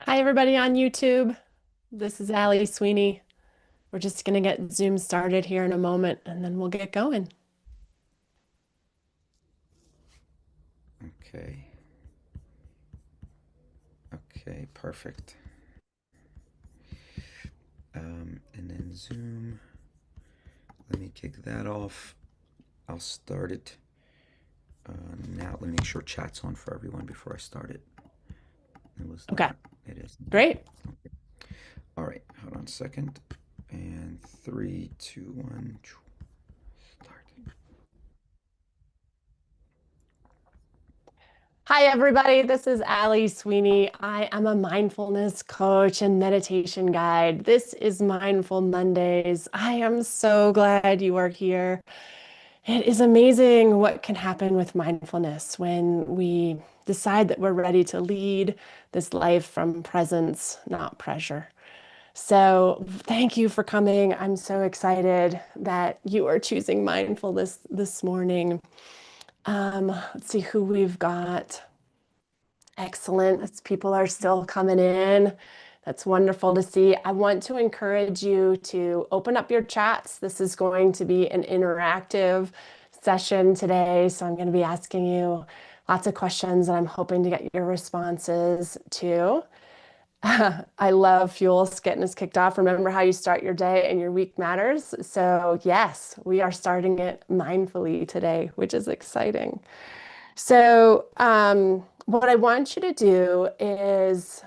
Hi, everybody on YouTube. This is Alex Sweeney. We're just going to get Zoom started here in a moment and then we'll get going. Okay. Okay, perfect. And then Zoom. Let me kick that off. I'll start it now. Let me make sure chat's on for everyone before I start it. It was Okay, not. It is now. great. Okay. All right. Hold on a second. And three, two, one. Start. Hi, everybody. This is Allie Sweeney. I am a mindfulness coach and meditation guide. This is Mindful Mondays. I am so glad you are here. It is amazing what can happen with mindfulness when we decide that we're ready to lead this life from presence, not pressure. So thank you for coming. I'm so excited that you are choosing mindfulness this morning. Let's see who we've got. Excellent. As people are still coming in. That's wonderful to see. I want to encourage you to open up your chats. This is going to be an interactive session today. So I'm going to be asking you lots of questions and I'm hoping to get your responses too. I love Fuels getting us kicked off. Remember how you start your day and your week matters. So, yes, we are starting it mindfully today, which is exciting. So, what I want you to do is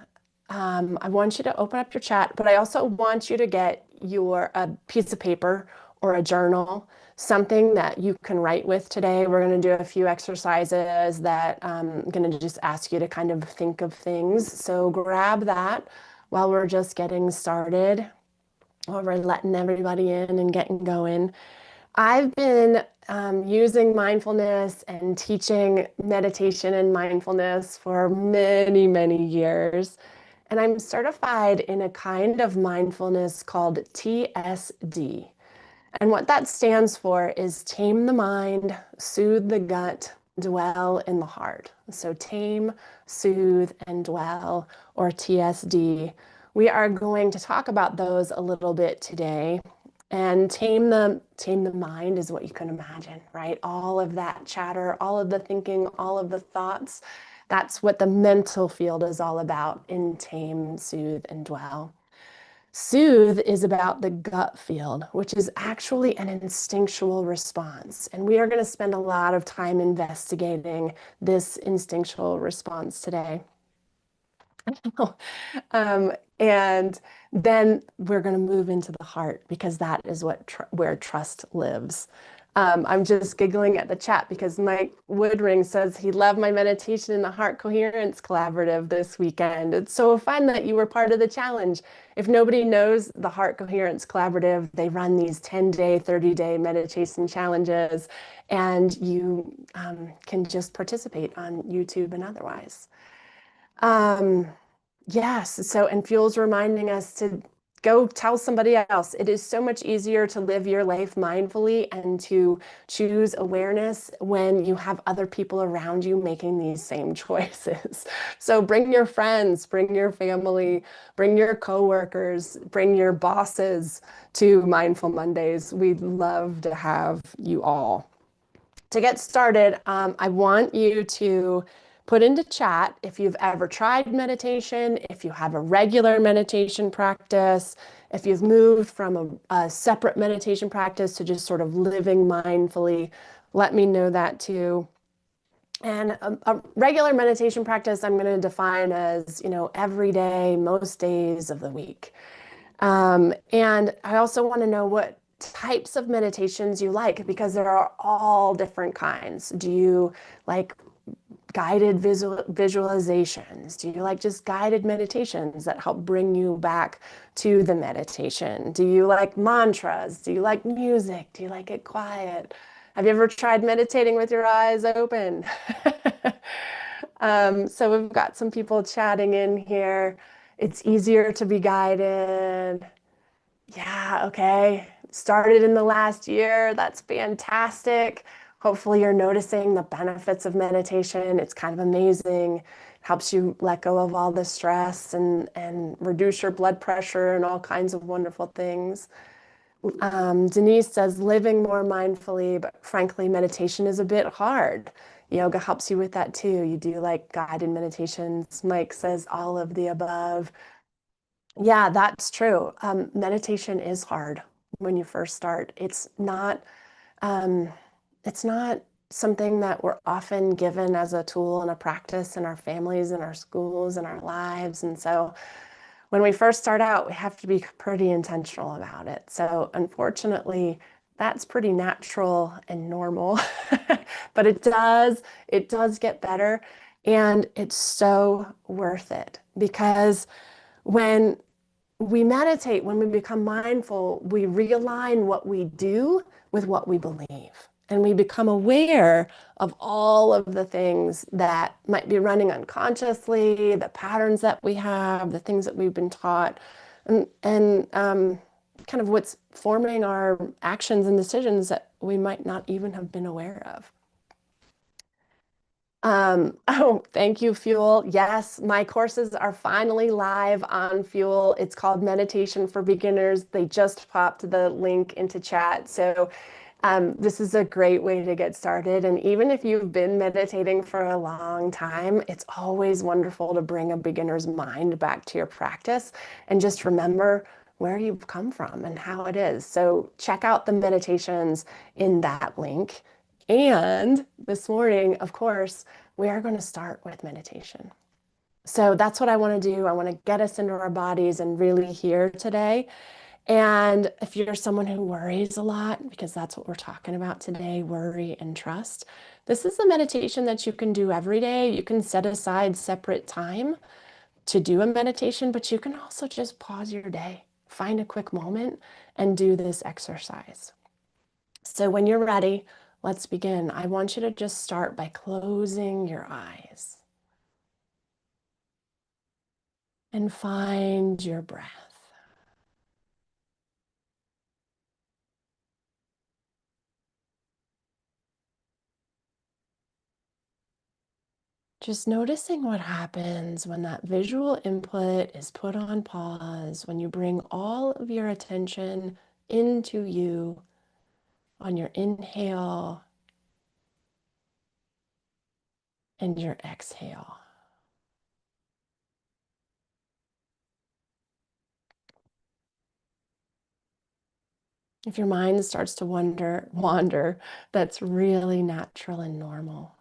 I want you to open up your chat, but I also want you to get your a piece of paper or a journal, something that you can write with today. We're going to do a few exercises that I'm going to just ask you to kind of think of things. So grab that while we're just getting started, while we're letting everybody in and getting going. I've been using mindfulness and teaching meditation and mindfulness for many, many years. And I'm certified in a kind of mindfulness called TSD. And what that stands for is tame the mind, soothe the gut, dwell in the heart. So tame, soothe, and dwell, or TSD. We are going to talk about those a little bit today. And tame the mind is what you can imagine, right? All of that chatter, all of the thinking, all of the thoughts. That's what the mental field is all about in tame, soothe, and dwell. Soothe is about the gut field, which is actually an instinctual response. And we are going to spend a lot of time investigating this instinctual response today. And then we're going to move into the heart because that is where trust lives. I'm just giggling at the chat because Mike Woodring says he loved my meditation in the Heart Coherence Collaborative this weekend. It's so fun that you were part of the challenge. If nobody knows the Heart Coherence Collaborative, they run these 10-day, 30-day meditation challenges, and you can just participate on YouTube and otherwise. Um, Yes. So, and Fuel's reminding us to go tell somebody else. It is so much easier to live your life mindfully and to choose awareness when you have other people around you making these same choices. So bring your friends, bring your family, bring your coworkers, bring your bosses to Mindful Mondays. We'd love to have you all. To get started, I want you to put into chat if you've ever tried meditation, if you have a regular meditation practice, if you've moved from a separate meditation practice to just sort of living mindfully. Let me know that too. And a regular meditation practice, I'm going to define as, every day, most days of the week. And I also want to know what types of meditations you like because there are all different kinds. Do you like guided visualizations? Do you like just guided meditations that help bring you back to the meditation? Do you like mantras? Do you like music? Do you like it quiet? Have you ever tried meditating with your eyes open? So we've got some people chatting in here. It's easier to be guided. Yeah, okay. Started in the last year. That's fantastic. Hopefully, you're noticing the benefits of meditation. It's kind of amazing. It helps you let go of all the stress and reduce your blood pressure and all kinds of wonderful things. Denise says living more mindfully, but frankly, meditation is a bit hard. Yoga helps you with that too. You do like guided meditations. Mike says all of the above. Yeah, that's true. Meditation is hard when you first start. Um, it's not something that we're often given as a tool and a practice in our families, in our schools, in our lives. And so when we first start out, we have to be pretty intentional about it. So unfortunately, that's pretty natural and normal, but it does get better. And it's so worth it because when we meditate, when we become mindful, we realign what we do with what we believe. And we become aware of all of the things that might be running unconsciously, the patterns that we have, the things that we've been taught, and kind of what's forming our actions and decisions that we might not even have been aware of. Oh, thank you, Fuel. Yes, my courses are finally live on Fuel. It's called Meditation for Beginners. They just popped the link into chat. So this is a great way to get started. And even if you've been meditating for a long time, it's always wonderful to bring a beginner's mind back to your practice and just remember where you've come from and how it is. So check out the meditations in that link. And this morning, of course, we are going to start with meditation. So that's what I want to do. I want to get us into our bodies and really hear today. And if you're someone who worries a lot, because that's what we're talking about today, worry and trust, this is a meditation that you can do every day. You can set aside separate time to do a meditation, but you can also just pause your day, find a quick moment, and do this exercise. So when you're ready, let's begin. I want you to just start by closing your eyes and find your breath. Just noticing what happens when that visual input is put on pause, when you bring all of your attention into you on your inhale and your exhale. If your mind starts to wander, that's really natural and normal.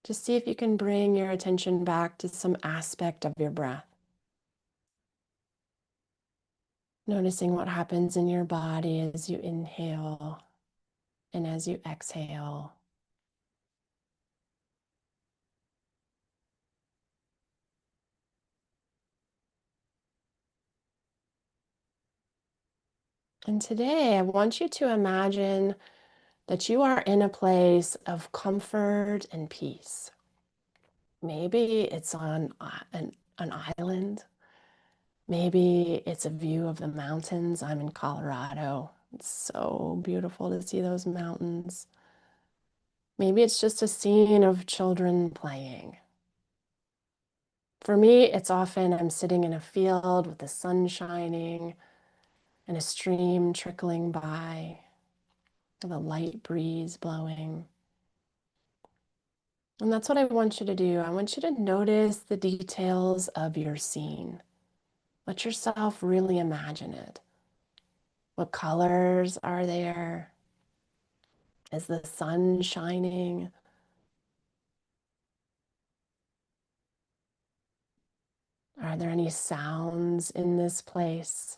Just see if you can bring your attention back to some aspect of your breath. Noticing what happens in your body as you inhale and as you exhale. And today, I want you to imagine that you are in a place of comfort and peace. Maybe it's on an island. Maybe it's a view of the mountains. I'm in Colorado. It's so beautiful to see those mountains. Maybe it's just a scene of children playing. For me, it's often I'm sitting in a field with the sun shining and a stream trickling by, with a light breeze blowing. And that's what I want you to do. I want you to notice the details of your scene. Let yourself really imagine it. What colors are there? Is the sun shining? Are there any sounds in this place?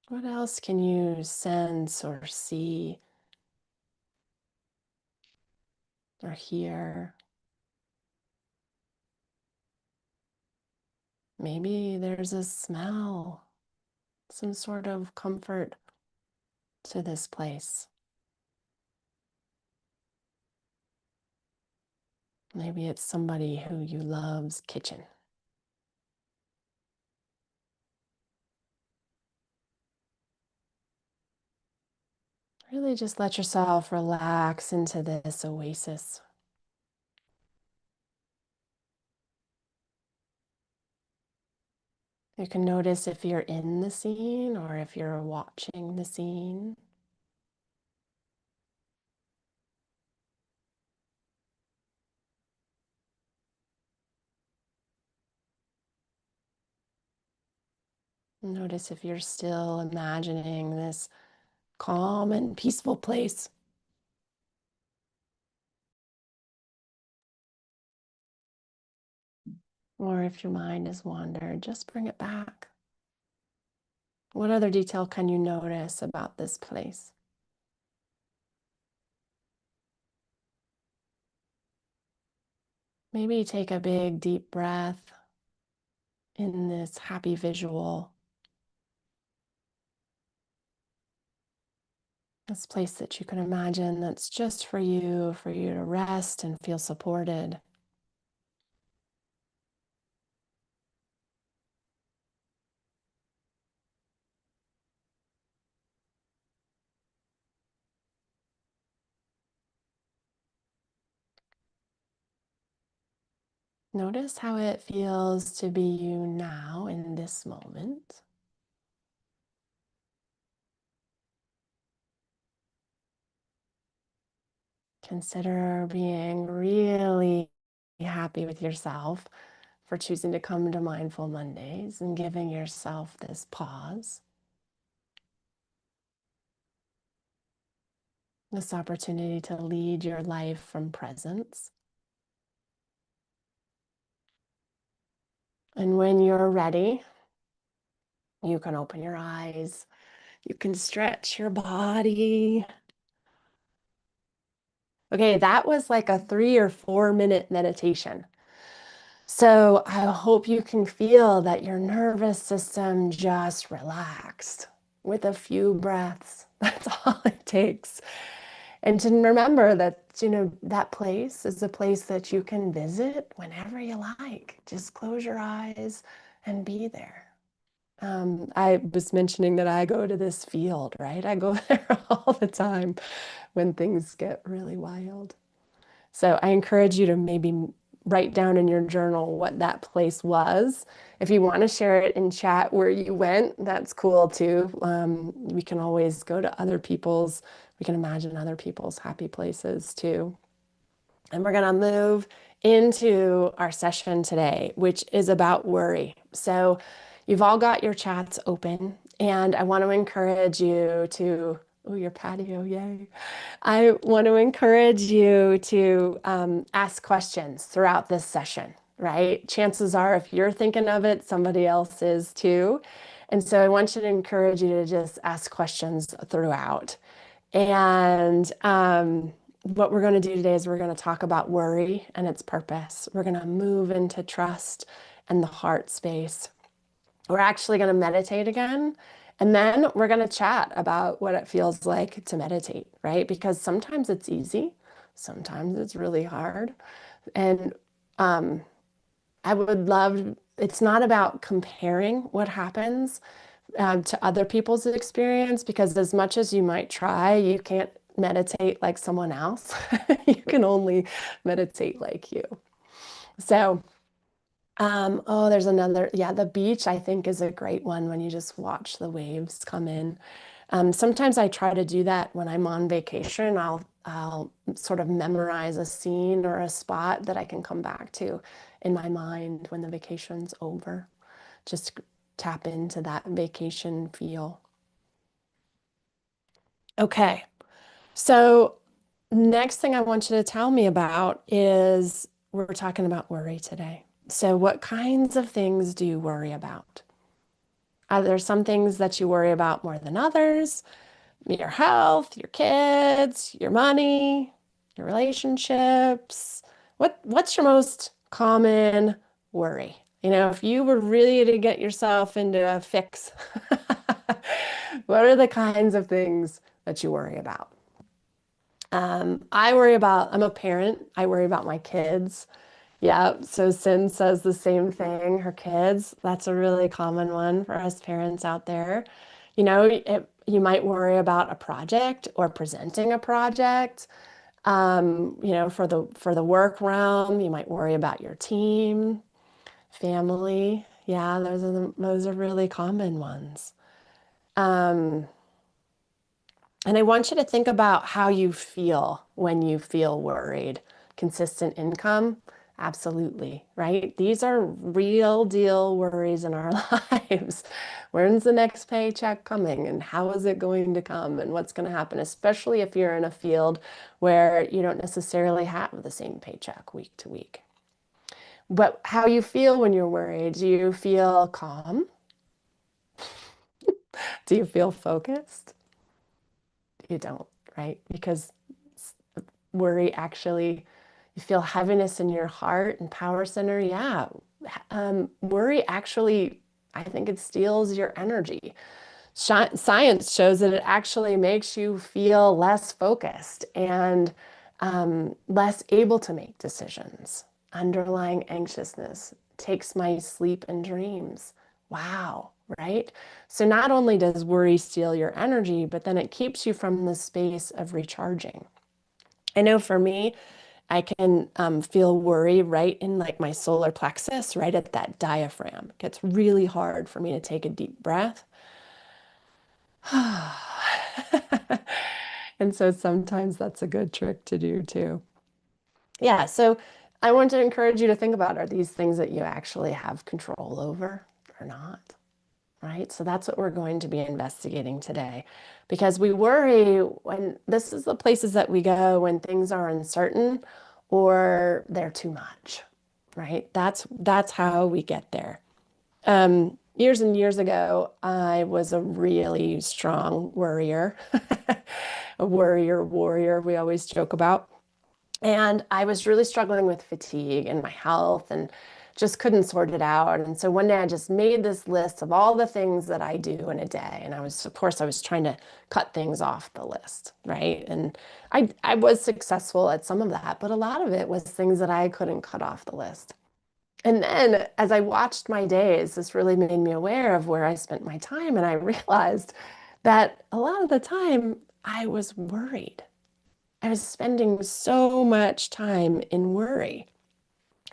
What else can you sense or see or hear? Maybe there's a smell, some sort of comfort to this place. Maybe it's somebody who you love's kitchen. Really just let yourself relax into this oasis. You can notice if you're in the scene or if you're watching the scene. Notice if you're still imagining this calm and peaceful place, or if your mind has wandered, just bring it back. What other detail can you notice about this place? Maybe take a big, deep breath in this happy visual, this place that you can imagine that's just for you to rest and feel supported. Notice how it feels to be you now in this moment. Consider being really happy with yourself for choosing to come to Mindful Mondays and giving yourself this pause, this opportunity to lead your life from presence. And when you're ready, you can open your eyes, you can stretch your body. Okay, that was like a 3 or 4 minute meditation. So I hope you can feel that your nervous system just relaxed with a few breaths. That's all it takes. And to remember that, that place is a place that you can visit whenever you like. Just close your eyes and be there. I was mentioning that I go to this field, right? I go there all the time when things get really wild. So I encourage you to maybe write down in your journal what that place was. If you want to share it in chat where you went, that's cool too. We can always go to we can imagine other people's happy places too. And we're going to move into our session today, which is about worry. So you've all got your chats open, and I want to encourage you to, oh, your patio, yay. I want to encourage you to ask questions throughout this session, right? Chances are, if you're thinking of it, somebody else is too. And so I want you to encourage you to just ask questions throughout. And what we're going to do today is we're going to talk about worry and its purpose. We're going to move into trust and the heart space. We're actually going to meditate again. And then we're going to chat about what it feels like to meditate, right? Because sometimes it's easy, sometimes it's really hard. And I would love, it's not about comparing what happens to other people's experience, because as much as you might try, you can't meditate like someone else. You can only meditate like you. So, oh, there's another, yeah, the beach I think is a great one when you just watch the waves come in. Sometimes I try to do that when I'm on vacation. I'll sort of memorize a scene or a spot that I can come back to in my mind when the vacation's over. Just tap into that vacation feel. Okay, so next thing I want you to tell me about is we're talking about worry today. So what kinds of things do you worry about? Are there some things that you worry about more than others? Your health, your kids, your money, your relationships. What's your most common worry? If you were really to get yourself into a fix, what are the kinds of things that you worry about? I'm a parent. I worry about my kids. Yeah, so Sin says the same thing, her kids. That's a really common one for us parents out there. You might worry about a project or presenting a project. For the work realm, you might worry about your team, family. Yeah, those are really common ones. Um, and I want you to think about how you feel when you feel worried. Consistent income, absolutely, right? These are real deal worries in our lives. When's the next paycheck coming and how is it going to come and what's going to happen, especially if you're in a field where you don't necessarily have the same paycheck week to week. But how you feel when you're worried, do you feel calm? Do you feel focused? You don't, right? Because worry actually, you feel heaviness in your heart and power center. Yeah. Worry actually, I think it steals your energy. Science shows that it actually makes you feel less focused and less able to make decisions. Underlying anxiousness takes my sleep and dreams. Wow, right? So not only does worry steal your energy, but then it keeps you from the space of recharging. I know for me, I can feel worry right in like my solar plexus, right at that diaphragm. It gets really hard for me to take a deep breath. And so sometimes that's a good trick to do too. Yeah, so I want to encourage you to think about, are these things that you actually have control over or not? Right? So that's what we're going to be investigating today because we worry when this is the places that we go when things are uncertain or they're too much, right? That's how we get there. Years and years ago, I was a really strong worrier, a worrier warrior, we always joke about. And I was really struggling with fatigue and my health and just couldn't sort it out. And so one day I just made this list of all the things that I do in a day. And of course, I was trying to cut things off the list, right? And I was successful at some of that, but a lot of it was things that I couldn't cut off the list. And then as I watched my days, this really made me aware of where I spent my time. And I realized that a lot of the time I was worried. I was spending so much time in worry.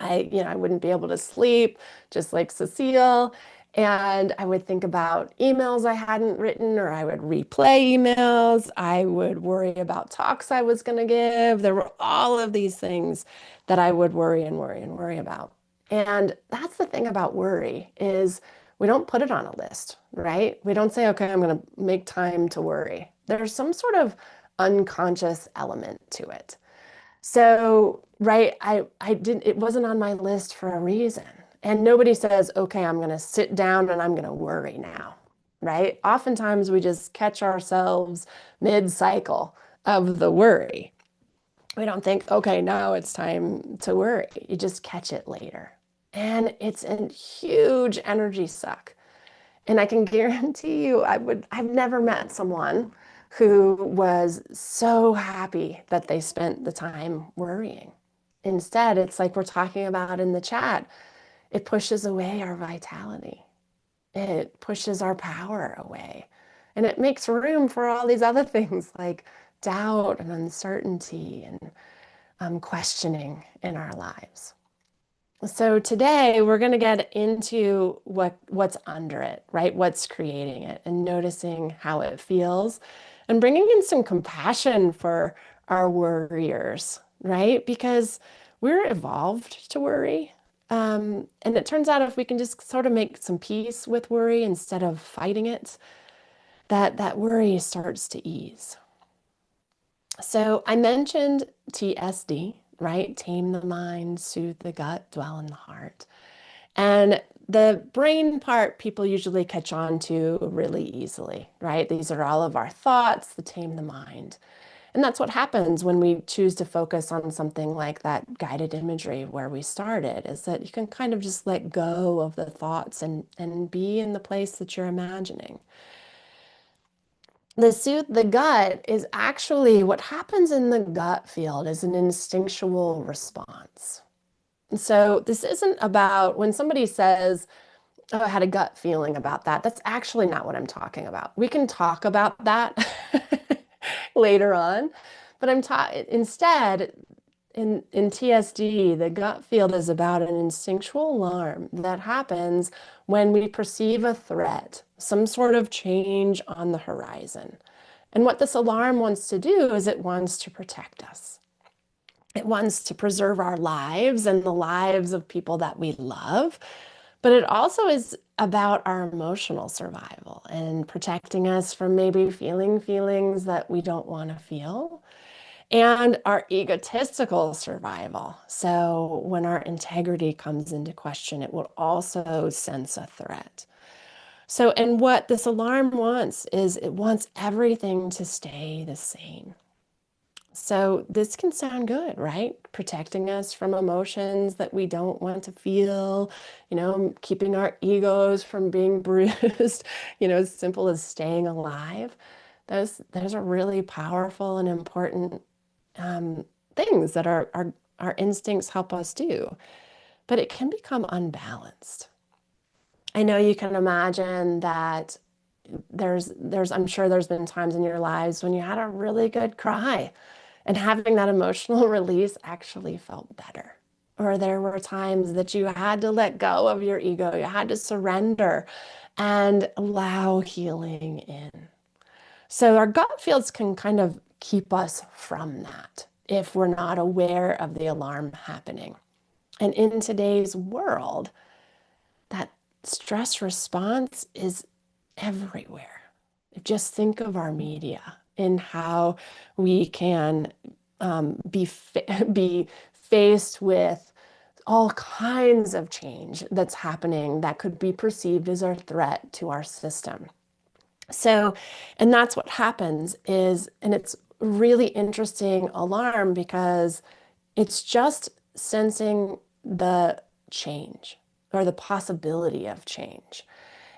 I wouldn't be able to sleep, just like Cecile. And I would think about emails I hadn't written, or I would replay emails. I would worry about talks I was going to give. There were all of these things that I would worry and worry and worry about. And that's the thing about worry is we don't put it on a list, right? We don't say, okay, I'm going to make time to worry. There's some sort of unconscious element to it. So, right, I didn't, it wasn't on my list for a reason. And nobody says, okay, I'm going to sit down and I'm going to worry now, right? Oftentimes we just catch ourselves mid-cycle of the worry. We don't think, okay, now it's time to worry. You just catch it later. And it's a huge energy suck. And I can guarantee you, I've never met someone who was so happy that they spent the time worrying. Instead, it's like we're talking about in the chat. It pushes away our vitality. It pushes our power away. And it makes room for all these other things like doubt and uncertainty and questioning in our lives. So today we're going to get into what's under it, right? What's creating it and noticing how it feels and bringing in some compassion for our worriers, right? Because we're evolved to worry. And it turns out if we can just sort of make some peace with worry instead of fighting it, that worry starts to ease. So I mentioned TSD, right? Tame the mind, soothe the gut, dwell in the heart. And the brain part people usually catch on to really easily, right? These are all of our thoughts that tame the mind. And that's what happens when we choose to focus on something like that guided imagery where we started, is that you can kind of just let go of the thoughts and be in the place that you're imagining. The soothe the gut is actually what happens in the gut field is an instinctual response. And so this isn't about when somebody says, Oh, I had a gut feeling about that. That's actually not what I'm talking about. We can talk about that later on, but I'm ta instead in TSD, the gut field is about an instinctual alarm that happens when we perceive a threat, some sort of change on the horizon. And what this alarm wants to do is it wants to protect us. It wants to preserve our lives and the lives of people that we love. But it also is about our emotional survival and protecting us from maybe feeling feelings that we don't want to feel and our egotistical survival. So when our integrity comes into question, it will also sense a threat. So, and what this alarm wants is it wants everything to stay the same. So this can sound good, right? Protecting us from emotions that we don't want to feel, keeping our egos from being bruised, as simple as staying alive. Those are really powerful and important um, things that our instincts help us do. But it can become unbalanced. I know you can imagine that I'm sure there's been times in your lives when you had a really good cry and having that emotional release actually felt better. Or there were times that you had to let go of your ego, you had to surrender and allow healing in. So our gut fields can kind of keep us from that if we're not aware of the alarm happening. And in today's world, that stress response is everywhere. Just think of our media and how we can be faced with all kinds of change that's happening that could be perceived as a threat to our system. So, and that's what happens is, and it's really interesting alarm because it's just sensing the change or the possibility of change.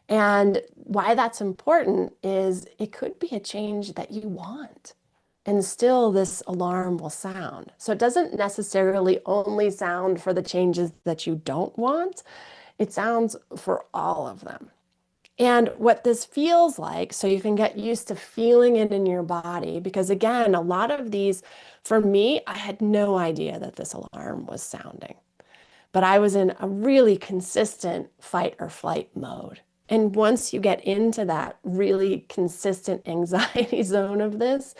And why that's important is it could be a change that you want. And still, this alarm will sound. So it doesn't necessarily only sound for the changes that you don't want, it sounds for all of them. And what this feels like, so you can get used to feeling it in your body, because again, a lot of these, for me, I had no idea that this alarm was sounding, but I was in a really consistent fight or flight mode. And once you get into that really consistent anxiety zone of this,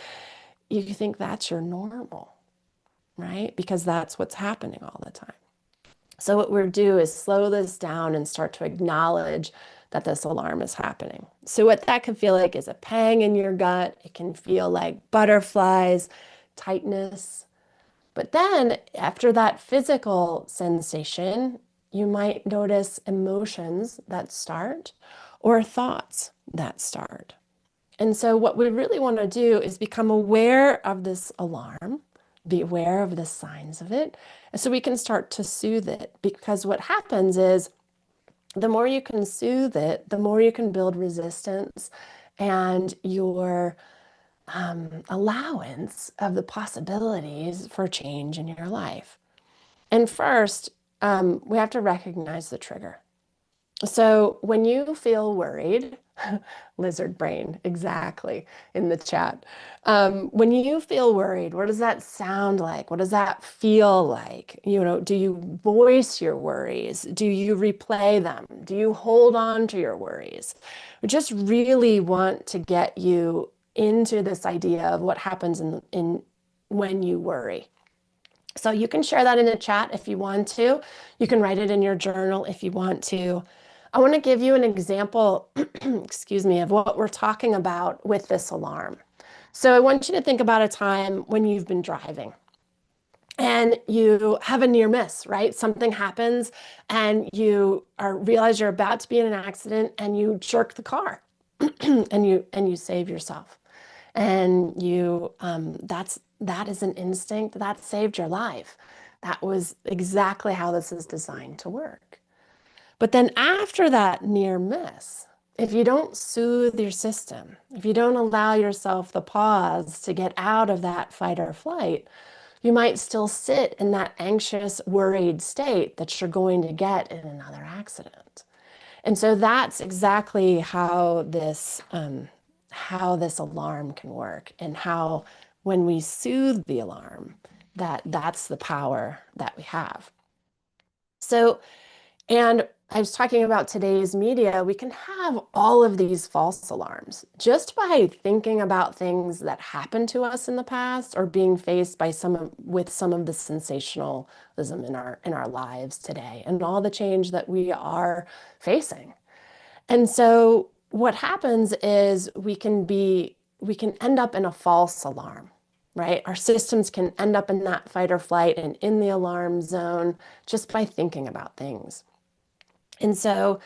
you think that's your normal, right? Because that's what's happening all the time. So what we're do is slow this down and start to acknowledge that this alarm is happening. So what that can feel like is a pang in your gut. It can feel like butterflies, tightness. But then after that physical sensation, you might notice emotions that start or thoughts that start. And so what we really want to do is become aware of this alarm, be aware of the signs of it, and so we can start to soothe it. Because what happens is the more you can soothe it, the more you can build resistance and your allowance of the possibilities for change in your life. And first, we have to recognize the trigger. So when you feel worried, lizard brain, exactly, in the chat. When you feel worried, what does that sound like? What does that feel like? Do you voice your worries? Do you replay them? Do you hold on to your worries? We just really want to get you into this idea of what happens in when you worry. So you can share that in the chat if you want to. You can write it in your journal if you want to. I want to give you an example, excuse me, of what we're talking about with this alarm. So I want you to think about a time when you've been driving and you have a near miss, right? Something happens and you realize you're about to be in an accident and you jerk the car and you save yourself. And that is an instinct that saved your life. That was exactly how this is designed to work. But then after that near miss, if you don't soothe your system, if you don't allow yourself the pause to get out of that fight or flight, you might still sit in that anxious, worried state that you're going to get in another accident. And so that's exactly how this alarm can work, and how when we soothe the alarm, that's the power that we have. So, and I was talking about today's media, we can have all of these false alarms just by thinking about things that happened to us in the past, or being faced by some of the sensationalism in our lives today, and all the change that we are facing. And so what happens is we can end up in a false alarm, right? Our systems can end up in that fight or flight and in the alarm zone just by thinking about things. And so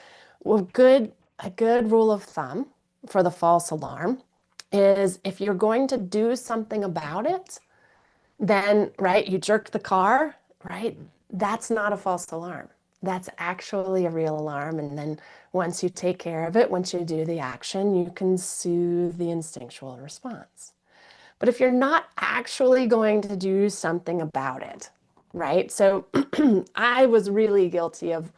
a good rule of thumb for the false alarm is, if you're going to do something about it, then, right, you jerk the car, right? That's not a false alarm. That's actually a real alarm. And then once you take care of it, once you do the action, you can soothe the instinctual response. But if you're not actually going to do something about it, right? So I was really guilty of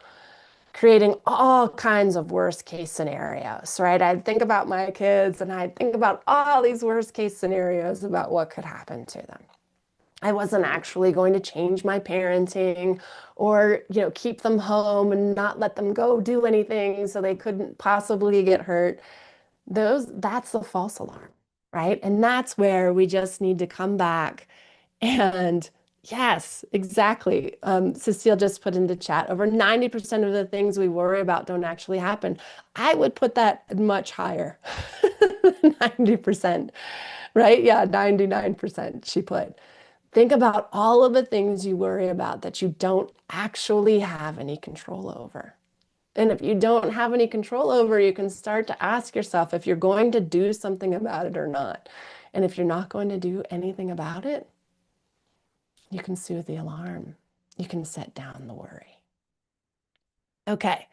creating all kinds of worst case scenarios, right? I'd think about my kids and I'd think about all these worst case scenarios about what could happen to them. I wasn't actually going to change my parenting, or, keep them home and not let them go do anything so they couldn't possibly get hurt. That's the false alarm, right? And that's where we just need to come back and, yes, exactly. Cecile just put into chat, over 90% of the things we worry about don't actually happen. I would put that much higher, 90%, right? Yeah, 99%, she put. Think about all of the things you worry about that you don't actually have any control over. And if you don't have any control over, you can start to ask yourself if you're going to do something about it or not. And if you're not going to do anything about it, you can soothe the alarm. You can set down the worry. Okay,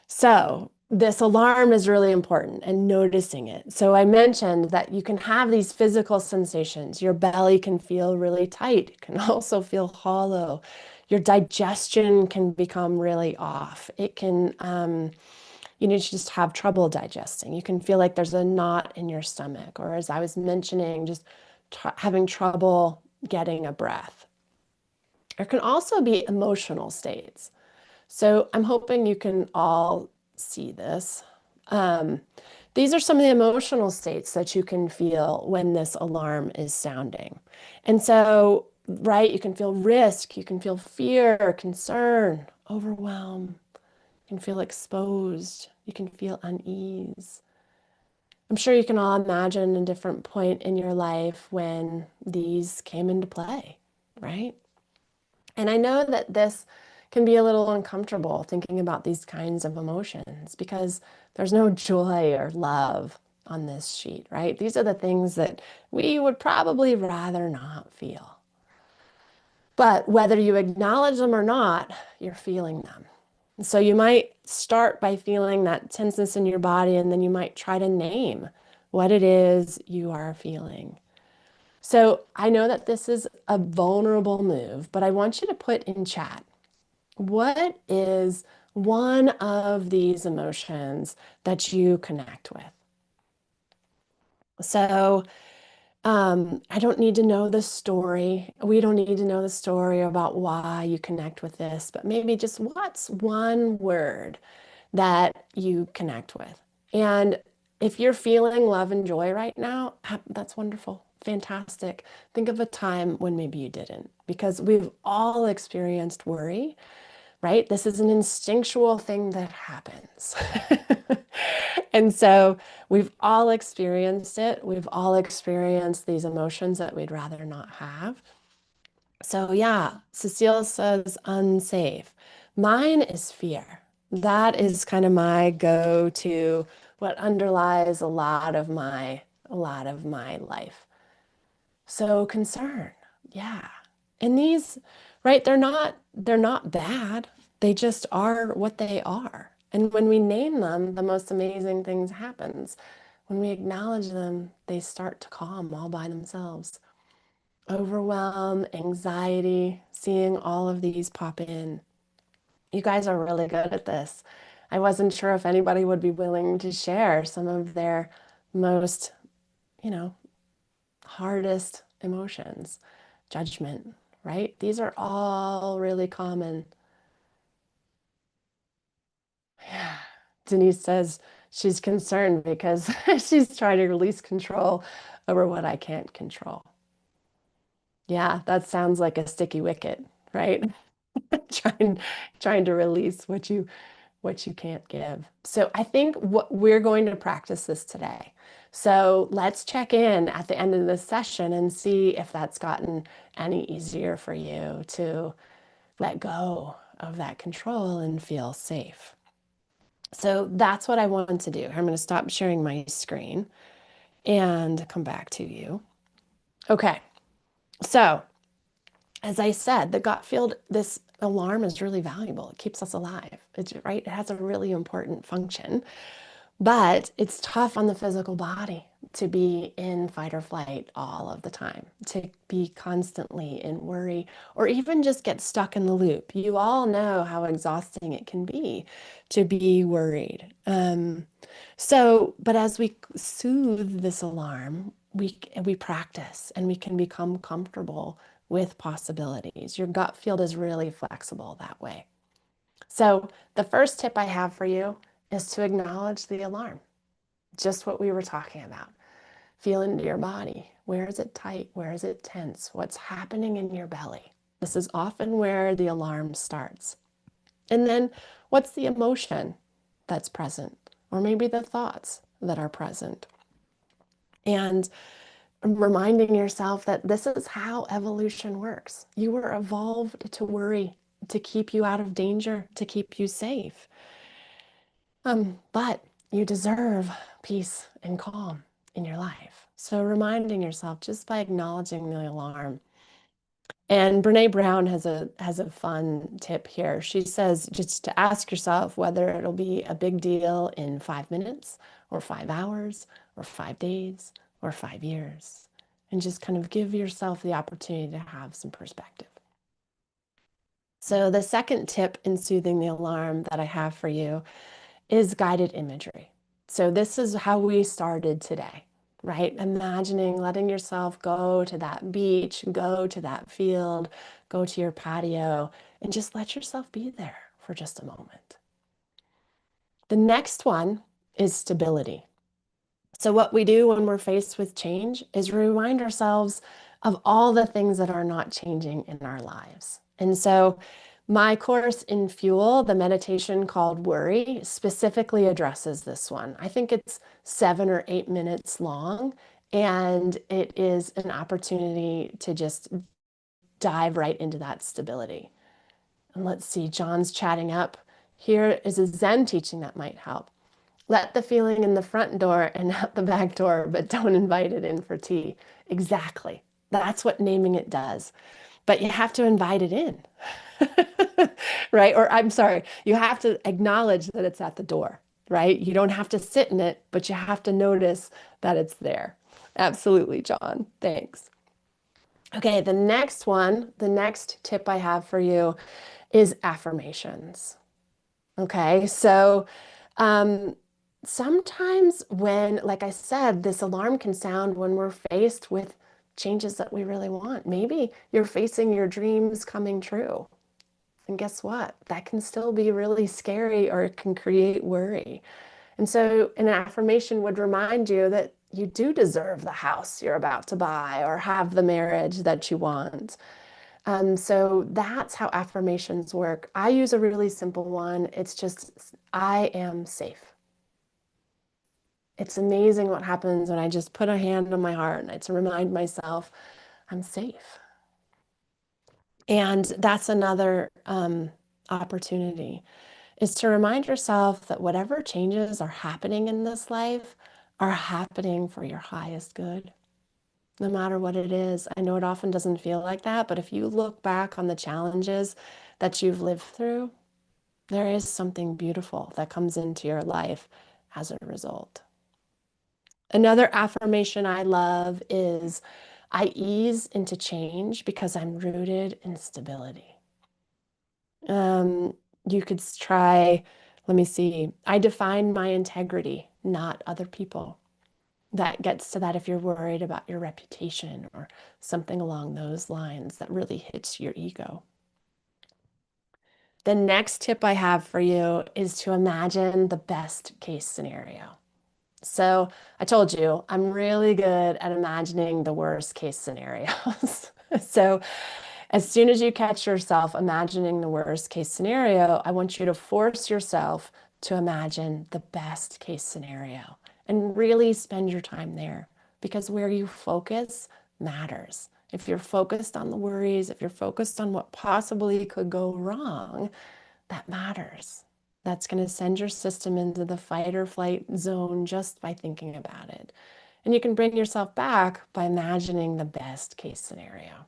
so this alarm is really important, and noticing it. So I mentioned that you can have these physical sensations. Your belly can feel really tight. It can also feel hollow. Your digestion can become really off. It can, you need to just have trouble digesting. You can feel like there's a knot in your stomach, or, as I was mentioning, just having trouble getting a breath. There can also be emotional states. So I'm hoping you can all see this. Um, these are some of the emotional states that you can feel when this alarm is sounding. And so, right, you can feel risk, you can feel fear, concern, overwhelm, you can feel exposed, you can feel unease. I'm sure you can all imagine a different point in your life when these came into play, right? And I know that this can be a little uncomfortable, thinking about these kinds of emotions, because there's no joy or love on this sheet, right? These are the things that we would probably rather not feel. But whether you acknowledge them or not, you're feeling them. So you might start by feeling that tenseness in your body, and then you might try to name what it is you are feeling. So I know that this is a vulnerable move, but I want you to put in chat, what is one of these emotions that you connect with? So I don't need to know the story. We don't need to know the story about why you connect with this, but maybe just what's one word that you connect with. And if you're feeling love and joy right now, that's wonderful, fantastic. Think of a time when maybe you didn't, because we've all experienced worry, right? This is an instinctual thing that happens. And so we've all experienced it. We've all experienced these emotions that we'd rather not have. So yeah, Cecile says unsafe. Mine is fear. That is kind of my go-to, what underlies a lot of my life. So concern, yeah. And these, right, they're not bad. They just are what they are. And when we name them, the most amazing things happens. When we acknowledge them, they start to calm all by themselves. Overwhelm, anxiety, seeing all of these pop in. You guys are really good at this. I wasn't sure if anybody would be willing to share some of their most, you know, hardest emotions, judgment, right? These are all really common. Yeah. Denise says she's concerned because she's trying to release control over what I can't control. Yeah, that sounds like a sticky wicket, right? Trying trying to release what you can't give. So I think what we're going to practice this today. So let's check in at the end of this session and see if that's gotten any easier for you to let go of that control and feel safe. So that's what I want to do. I'm going to stop sharing my screen and come back to you. Okay, so as I said, the gut field, this alarm is really valuable. It keeps us alive. It's right. It has a really important function, but it's tough on the physical body to be in fight or flight all of the time, to be constantly in worry, or even just get stuck in the loop. You all know how exhausting it can be to be worried. But as we soothe this alarm, we practice and we can become comfortable with possibilities. Your gut field is really flexible that way. So the first tip I have for you is to acknowledge the alarm, just what we were talking about. Feel into your body. Where is it tight? Where is it tense? What's happening in your belly? This is often where the alarm starts. And then what's the emotion that's present? Or maybe the thoughts that are present. And reminding yourself that this is how evolution works. You were evolved to worry, to keep you out of danger, to keep you safe. But you deserve peace and calm in your life. So reminding yourself just by acknowledging the alarm. And Brene Brown has a fun tip here. She says just to ask yourself whether it'll be a big deal in 5 minutes or 5 hours or 5 days or 5 years. And just kind of give yourself the opportunity to have some perspective. So the second tip in soothing the alarm that I have for you is guided imagery. So this is how we started today, right? Imagining letting yourself go to that beach, go to that field, go to your patio, and just let yourself be there for just a moment. The next one is stability. So what we do when we're faced with change is remind ourselves of all the things that are not changing in our lives. And so my course in Fuel, the meditation called Worry, specifically addresses this one. I think it's 7 or 8 minutes long, and it is an opportunity to just dive right into that stability. And let's see, John's chatting up. Here is a Zen teaching that might help. Let the feeling in the front door and out the back door, but don't invite it in for tea. Exactly. That's what naming it does. But you have to invite it in, right? Or I'm sorry, you have to acknowledge that it's at the door, right? You don't have to sit in it, but you have to notice that it's there. Absolutely, John. Thanks. Okay, the next one, the next tip I have for you is affirmations. Okay, so um, sometimes when, like I said, this alarm can sound when we're faced with changes that we really want. Maybe you're facing your dreams coming true. And guess what? That can still be really scary or it can create worry. And so an affirmation would remind you that you do deserve the house you're about to buy or have the marriage that you want. So that's how affirmations work. I use a really simple one. It's just, I am safe. It's amazing what happens when I just put a hand on my heart and I to remind myself I'm safe. And that's another opportunity is to remind yourself that whatever changes are happening in this life are happening for your highest good, no matter what it is. I know it often doesn't feel like that, but if you look back on the challenges that you've lived through, there is something beautiful that comes into your life as a result. Another affirmation I love is I ease into change because I'm rooted in stability. You could try Let me see. I define my integrity, not other people. That gets to that if you're worried about your reputation or something along those lines that really hits your ego. The next tip I have for you is to imagine the best case scenario. So I told you I'm really good at imagining the worst case scenarios. So as soon as you catch yourself imagining the worst case scenario, I want you to force yourself to imagine the best case scenario and really spend your time there because where you focus matters. If you're focused on the worries, if you're focused on what possibly could go wrong, that matters. That's going to send your system into the fight or flight zone just by thinking about it. And you can bring yourself back by imagining the best case scenario.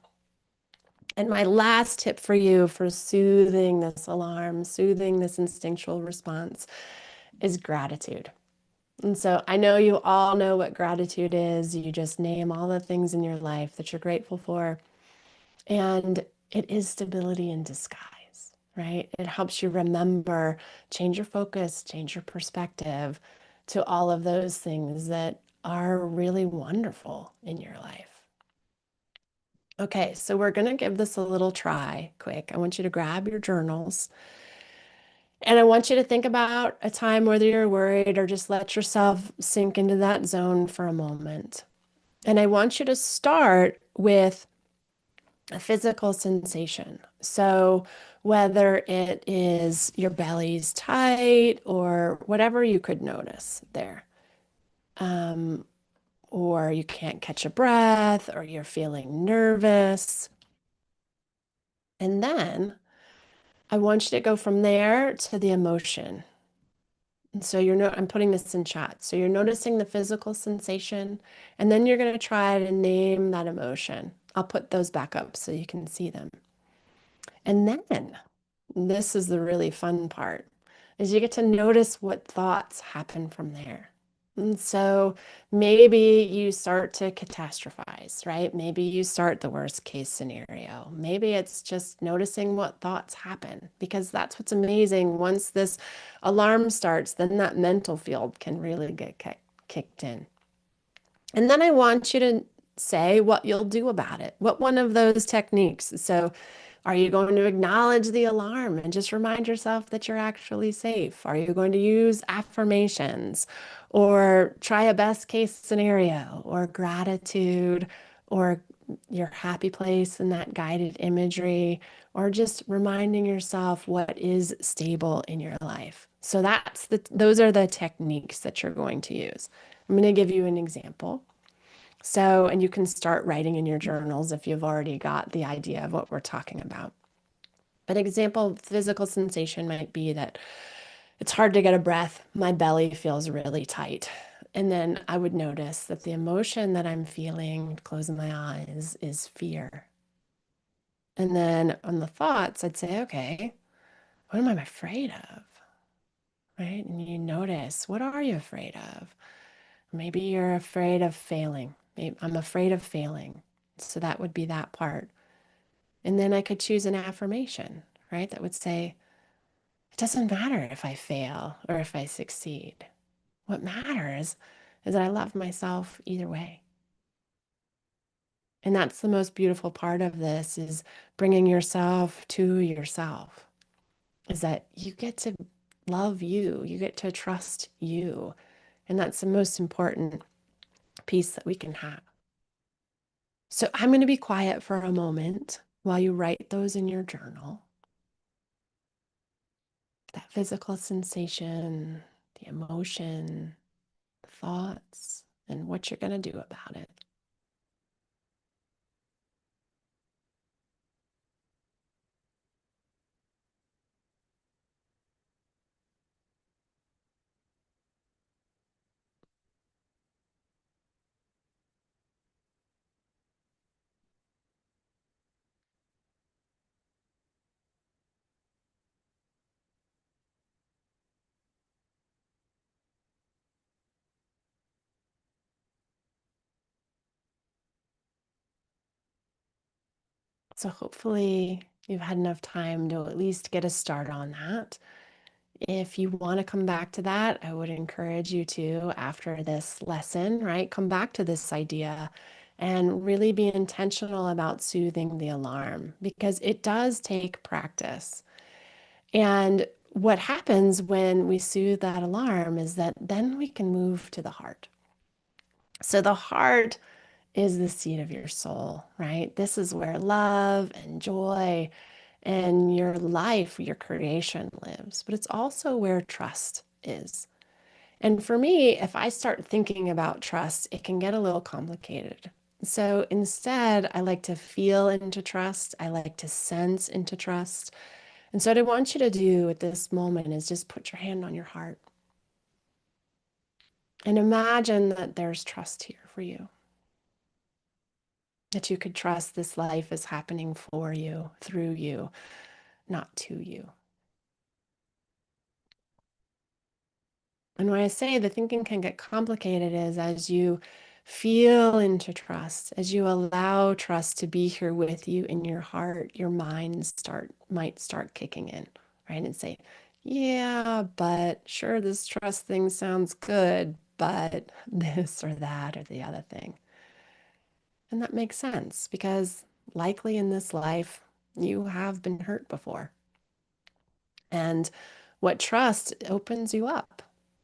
And my last tip for you for soothing this alarm, soothing this instinctual response is gratitude. And so I know you all know what gratitude is. You just name all the things in your life that you're grateful for. And it is stability in disguise, right? It helps you remember, change your focus, change your perspective to all of those things that are really wonderful in your life. Okay, so we're going to give this a little try quick. I want you to grab your journals and I want you to think about a time whether you're worried or just let yourself sink into that zone for a moment. And I want you to start with a physical sensation. So whether it is your belly's tight or whatever you could notice there, um, or you can't catch a breath or you're feeling nervous. And then I want you to go from there to the emotion. And so I'm putting this in chat. So you're noticing the physical sensation, and then you're going to try to name that emotion. I'll put those back up so you can see them. And then this is the really fun part, is you get to notice what thoughts happen from there. And so maybe you start to catastrophize, right? Maybe you start the worst case scenario. Maybe it's just noticing what thoughts happen because that's what's amazing. Once this alarm starts, then that mental field can really get kicked in. And then I want you to say what you'll do about it. What one of those techniques? So are you going to acknowledge the alarm and just remind yourself that you're actually safe? Are you going to use affirmations or try a best case scenario or gratitude or your happy place in that guided imagery or just reminding yourself what is stable in your life? So those are the techniques that you're going to use. I'm going to give you an example. So, and you can start writing in your journals if you've already got the idea of what we're talking about. An example physical sensation might be that it's hard to get a breath. My belly feels really tight. And then I would notice that the emotion that I'm feeling, closing my eyes, is fear. And then on the thoughts, I'd say, okay, what am I afraid of? Right? And you notice, what are you afraid of? Maybe you're afraid of failing. Maybe I'm afraid of failing. So that would be that part. And then I could choose an affirmation, right? That would say, it doesn't matter if I fail or if I succeed. What matters is that I love myself either way. And that's the most beautiful part of this is bringing yourself to yourself, is that you get to love you, you get to trust you. And that's the most important piece that we can have. So I'm going to be quiet for a moment while you write those in your journal. That physical sensation, the emotion, the thoughts, and what you're going to do about it. So hopefully you've had enough time to at least get a start on that. If you want to come back to that, I would encourage you to, after this lesson, right, come back to this idea and really be intentional about soothing the alarm because it does take practice. And what happens when we soothe that alarm is that then we can move to the heart. So the heart is the seat of your soul, right? This is where love and joy and your life, your creation lives, but it's also where trust is. And for me, if I start thinking about trust, it can get a little complicated. So instead, I like to feel into trust. I like to sense into trust. And so what I want you to do at this moment is just put your hand on your heart and imagine that there's trust here for you, that you could trust this life is happening for you, through you, not to you. And when I say the thinking can get complicated is as you feel into trust, as you allow trust to be here with you in your heart, your mind might start kicking in, right? And say, yeah, but sure, this trust thing sounds good, but this or that or the other thing. And that makes sense because likely in this life, you have been hurt before. And what trust opens you up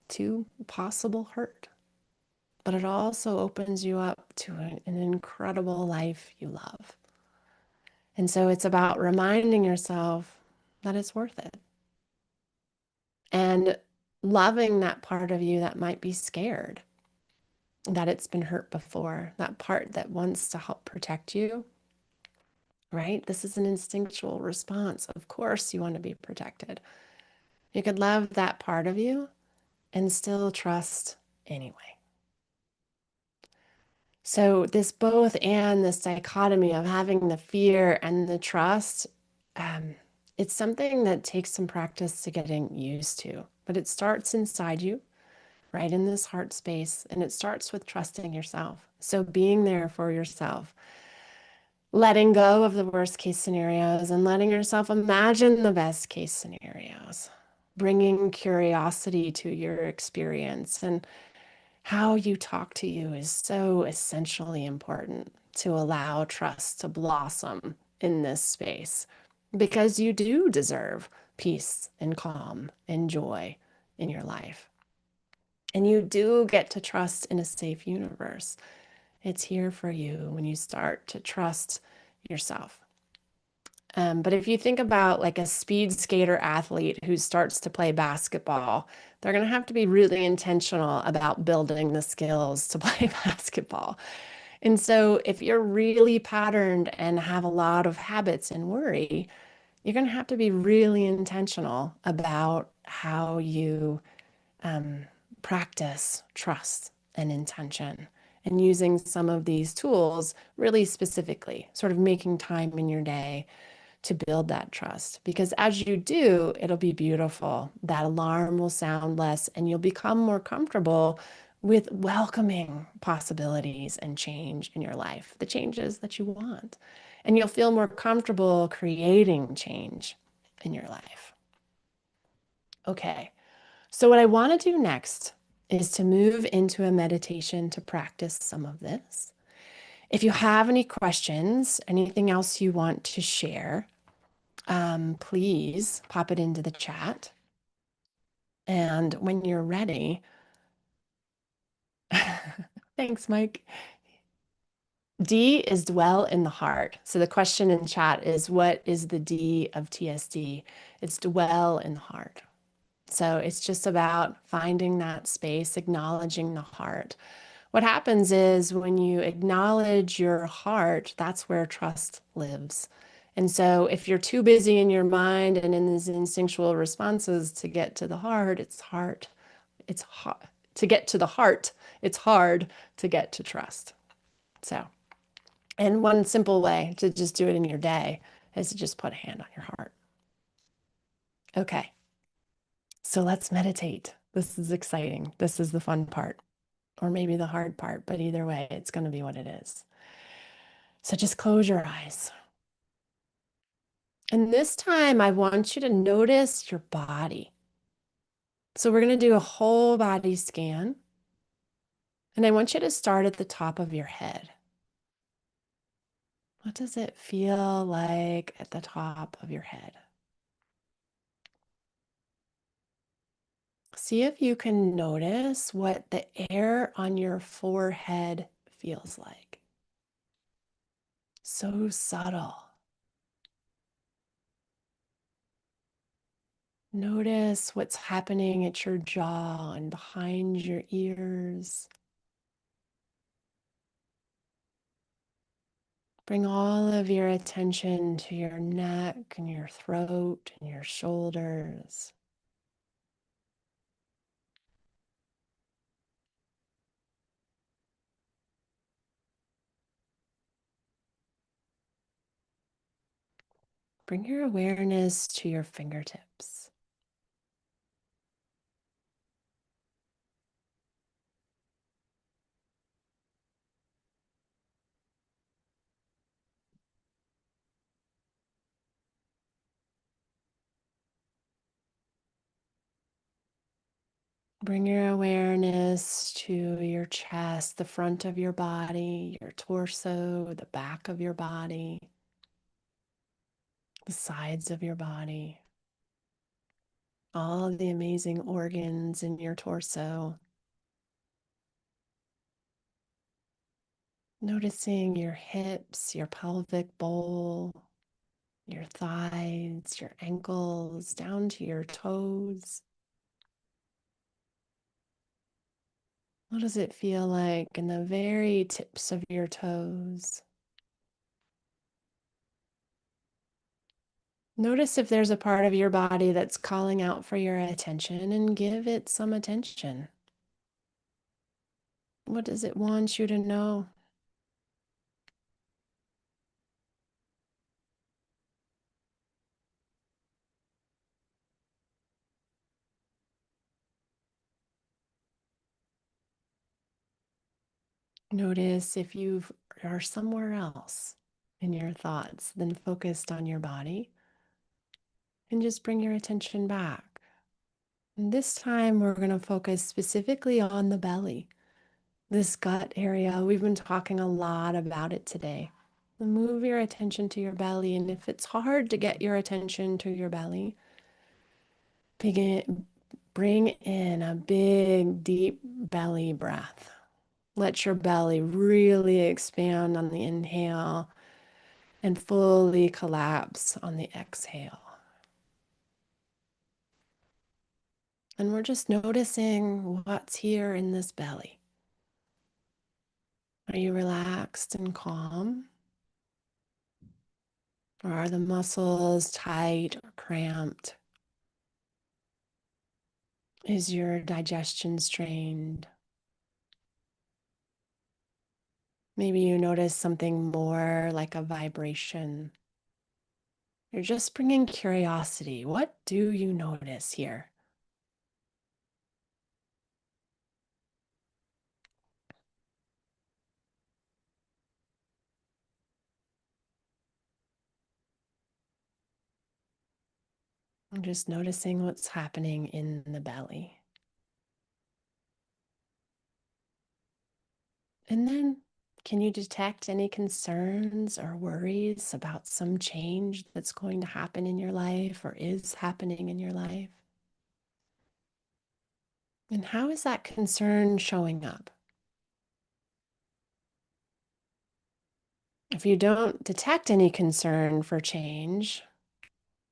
to possible hurt, but it also opens you up to an incredible life you love. And so it's about reminding yourself that it's worth it and loving that part of you that might be scared that it's been hurt before, that part that wants to help protect you, right? This is an instinctual response. Of course, you want to be protected. You could love that part of you and still trust anyway. So this both and this dichotomy of having the fear and the trust, um, it's something that takes some practice to getting used to, but it starts inside you, right in this heart space, and it starts with trusting yourself. So being there for yourself, letting go of the worst case scenarios and letting yourself imagine the best case scenarios, bringing curiosity to your experience and how you talk to you is so essentially important to allow trust to blossom in this space because you do deserve peace and calm and joy in your life. And you do get to trust in a safe universe. It's here for you when you start to trust yourself. But if you think about like a speed skater athlete who starts to play basketball, they're going to have to be really intentional about building the skills to play basketball. And so if you're really patterned and have a lot of habits and worry, you're going to have to be really intentional about how you um, practice trust and intention and using some of these tools really specifically, sort of making time in your day to build that trust. Because as you do, it'll be beautiful. That alarm will sound less, and you'll become more comfortable with welcoming possibilities and change in your life, the changes that you want. And you'll feel more comfortable creating change in your life. Okay, so what I want to do next is to move into a meditation to practice some of this. If you have any questions, anything else you want to share, please pop it into the chat. And when you're ready, thanks, Mike. D is dwell in the heart. So the question in chat is, what is the D of TSD? It's dwell in the heart. So it's just about finding that space, acknowledging the heart. What happens is when you acknowledge your heart, that's where trust lives. And so if you're too busy in your mind and in these instinctual responses to get to the heart, it's hard. It's hard to get to the heart. It's hard to get to trust. So, and one simple way to just do it in your day is to just put a hand on your heart. Okay, so let's meditate. This is exciting. This is the fun part, or maybe the hard part, but either way, it's going to be what it is. So just close your eyes. And this time, I want you to notice your body. So we're going to do a whole body scan. And I want you to start at the top of your head. What does it feel like at the top of your head? See if you can notice what the air on your forehead feels like. So subtle. Notice what's happening at your jaw and behind your ears. Bring all of your attention to your neck and your throat and your shoulders. Bring your awareness to your fingertips. Bring your awareness to your chest, the front of your body, your torso, the back of your body, the sides of your body, all of the amazing organs in your torso. Noticing your hips, your pelvic bowl, your thighs, your ankles, down to your toes. What does it feel like in the very tips of your toes? Notice if there's a part of your body that's calling out for your attention and give it some attention. What does it want you to know? Notice if you are somewhere else in your thoughts than focused on your body, and just bring your attention back. And this time we're going to focus specifically on the belly, this gut area. We've been talking a lot about it today. Move your attention to your belly, and if it's hard to get your attention to your belly, bring in a big, deep belly breath. Let your belly really expand on the inhale and fully collapse on the exhale. And we're just noticing what's here in this belly. Are you relaxed and calm? Or are the muscles tight or cramped? Is your digestion strained? Maybe you notice something more like a vibration. You're just bringing curiosity. What do you notice here? I'm just noticing what's happening in the belly. And then, can you detect any concerns or worries about some change that's going to happen in your life or is happening in your life? And how is that concern showing up? If you don't detect any concern for change,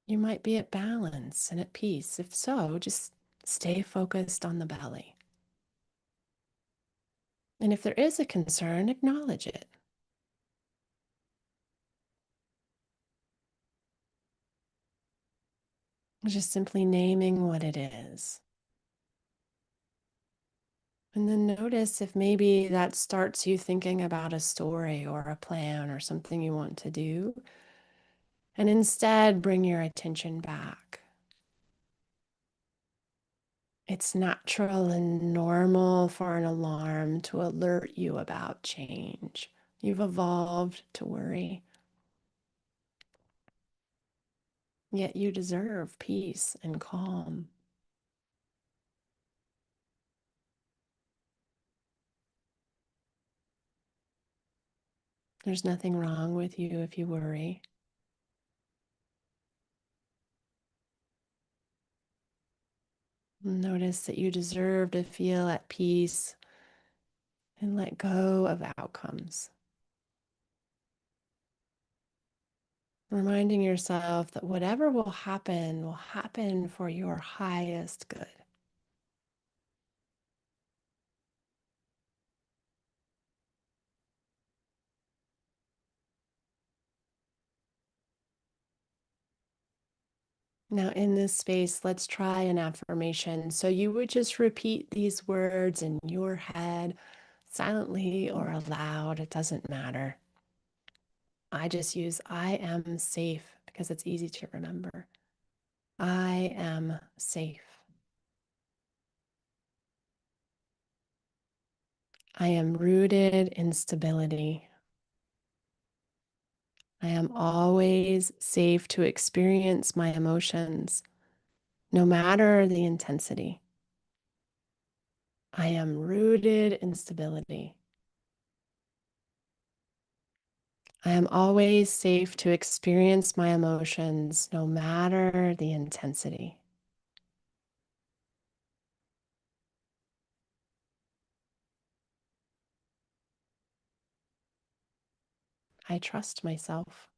you might be at balance and at peace. If so, just stay focused on the belly. And if there is a concern, acknowledge it. Just simply naming what it is. And then notice if maybe that starts you thinking about a story or a plan or something you want to do. And instead, bring your attention back. It's natural and normal for an alarm to alert you about change. You've evolved to worry, yet you deserve peace and calm. There's nothing wrong with you if you worry. Notice that you deserve to feel at peace and let go of outcomes. Reminding yourself that whatever will happen for your highest good. Now, in this space, let's try an affirmation. So, you would just repeat these words in your head, silently or aloud, it doesn't matter. I just use I am safe because it's easy to remember. I am safe. I am rooted in stability. I am always safe to experience my emotions, no matter the intensity. I am rooted in stability. I am always safe to experience my emotions, no matter the intensity. I trust myself.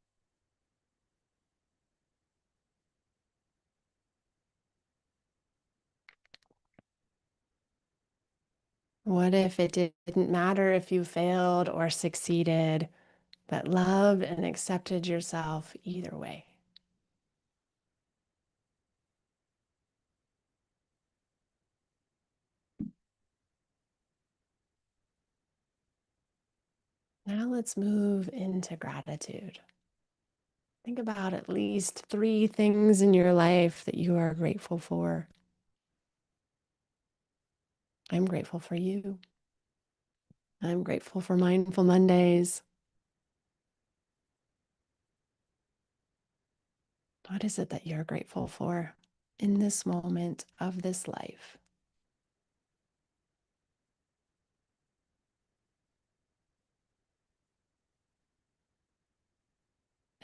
What if it didn't matter if you failed or succeeded, but loved and accepted yourself either way? Now let's move into gratitude. Think about at least 3 things in your life that you are grateful for. I'm grateful for you. I'm grateful for Mindful Mondays. What is it that you're grateful for in this moment of this life?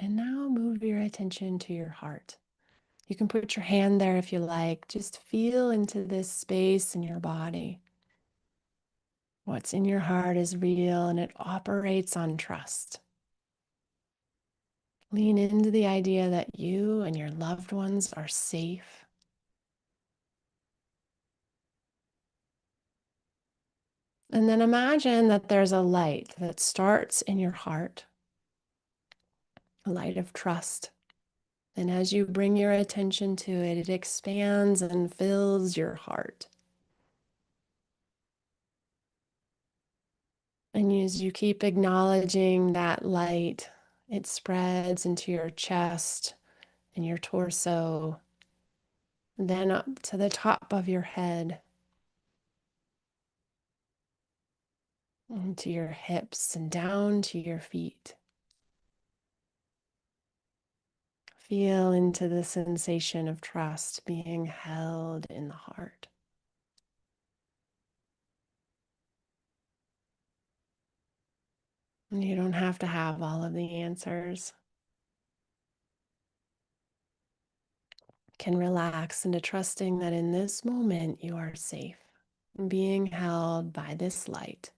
And now move your attention to your heart. You can put your hand there if you like. Just feel into this space in your body. What's in your heart is real and it operates on trust. Lean into the idea that you and your loved ones are safe. And then imagine that there's a light that starts in your heart, a light of trust. And as you bring your attention to it, it expands and fills your heart. And as you keep acknowledging that light, it spreads into your chest and your torso, then up to the top of your head, into your hips and down to your feet. Feel into the sensation of trust being held in the heart. And you don't have to have all of the answers. You can relax into trusting that in this moment you are safe, being held by this light.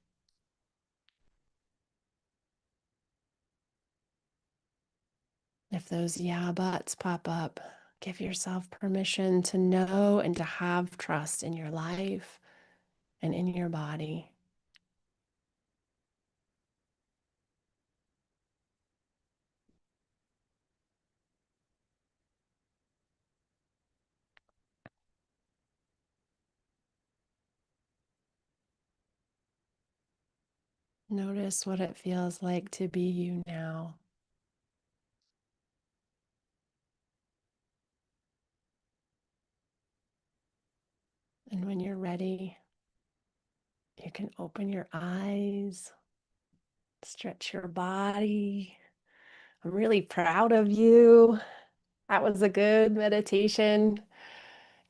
If those yeah buts pop up, give yourself permission to know and to have trust in your life and in your body. Notice what it feels like to be you now. And when you're ready, you can open your eyes, stretch your body. I'm really proud of you. That was a good meditation. You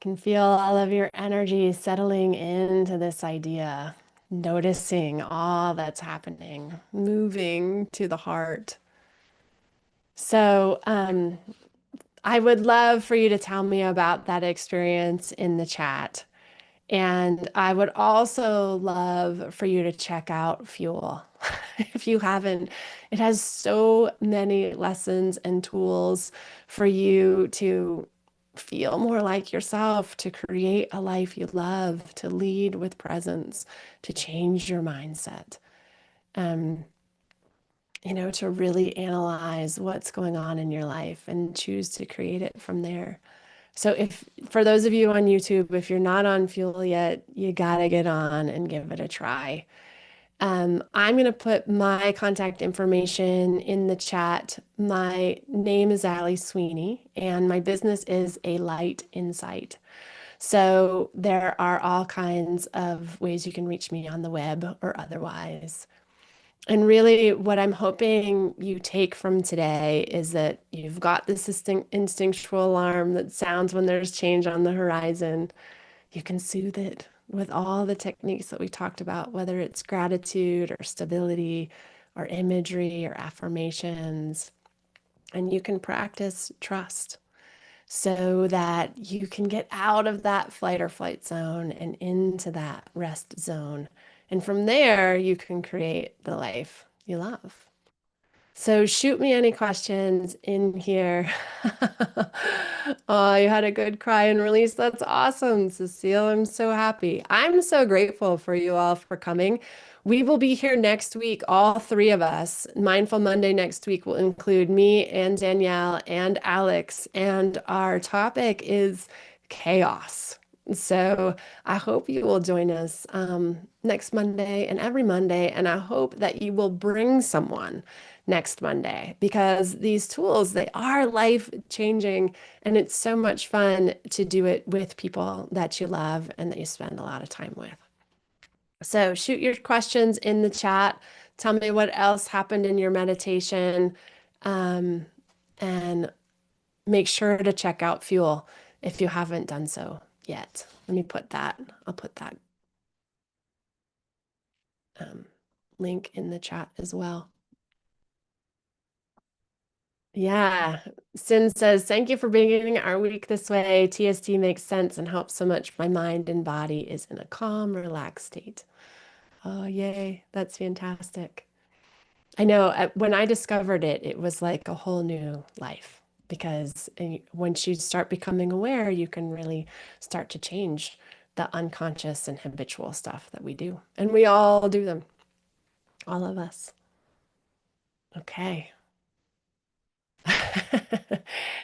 can feel all of your energy settling into this idea. noticing all that's happening, moving to the heart. So, I would love for you to tell me about that experience in the chat. And I would also love for you to check out Fuel. If you haven't, it has so many lessons and tools for you to feel more like yourself, to create a life you love, to lead with presence, to change your mindset. Um, to really analyze what's going on in your life and choose to create it from there. So if for those of you on YouTube, if you're not on Fuel yet, you gotta get on and give it a try. I'm gonna put my contact information in the chat. My name is Alex Sweeney, and my business is A Light Insight. So there are all kinds of ways you can reach me on the web or otherwise. And really, what I'm hoping you take from today is that you've got this instinctual alarm that sounds when there's change on the horizon. You can soothe it with all the techniques that we talked about, whether it's gratitude or stability or imagery or affirmations. And you can practice trust so that you can get out of that flight or flight zone and into that rest zone. And from there, you can create the life you love. So shoot me any questions in here. Oh, you had a good cry and release. That's awesome, Cecile. I'm so happy. I'm so grateful for you all for coming. We will be here next week, all three of us. Mindful Monday next week will include me and Danielle and Alex, and our topic is chaos. So I hope you will join us next Monday and every Monday, and I hope that you will bring someone next Monday because these tools, they are life changing, and it's so much fun to do it with people that you love and that you spend a lot of time with. So shoot your questions in the chat. Tell me what else happened in your meditation, and make sure to check out Fuel if you haven't done so yet. Let me put that, I'll put that um, link in the chat as well. Yeah. Sin says, thank you for beginning our week this way. TST makes sense and helps so much. My mind and body is in a calm, relaxed state. Oh, yay. That's fantastic. I know when I discovered it, it was like a whole new life because once you start becoming aware, you can really start to change the unconscious and habitual stuff that we do. And we all do them, all of us. Okay.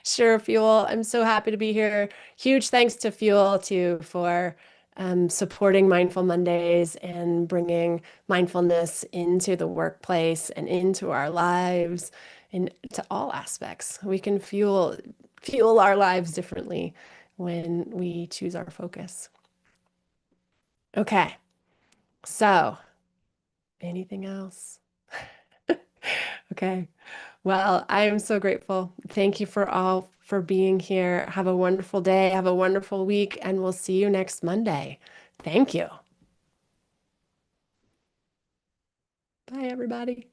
Sure, Fuel. I'm so happy to be here. Huge thanks to Fuel too for supporting Mindful Mondays and bringing mindfulness into the workplace and into our lives and to all aspects. We can fuel our lives differently when we choose our focus. Okay, so anything else? Okay. Well, I am so grateful. Thank you for all for being here. Have a wonderful day. Have a wonderful week, and we'll see you next Monday. Thank you. Bye, everybody.